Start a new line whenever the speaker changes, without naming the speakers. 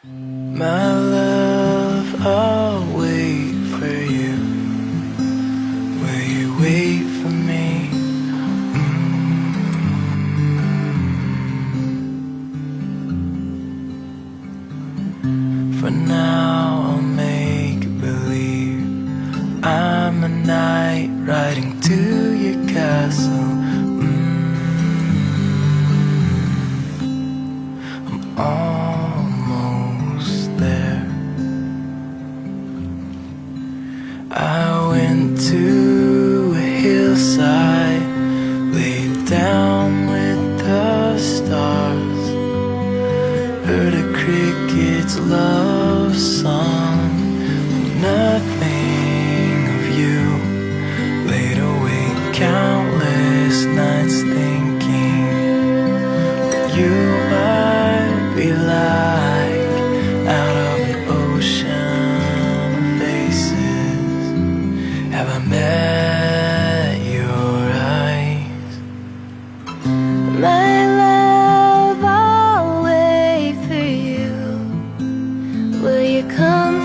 My love, I'll wait for you. Will you wait for me? For now, I'll make believe I'm a knight riding to your castle. I'm almost there. I went to a hillside, laid down with the stars, heard a cricket's love song, nothing of you, laid awake countless nights thinking you might be like out of an ocean of faces. Have I met your eyes? My love, I'll wait for you. Will you come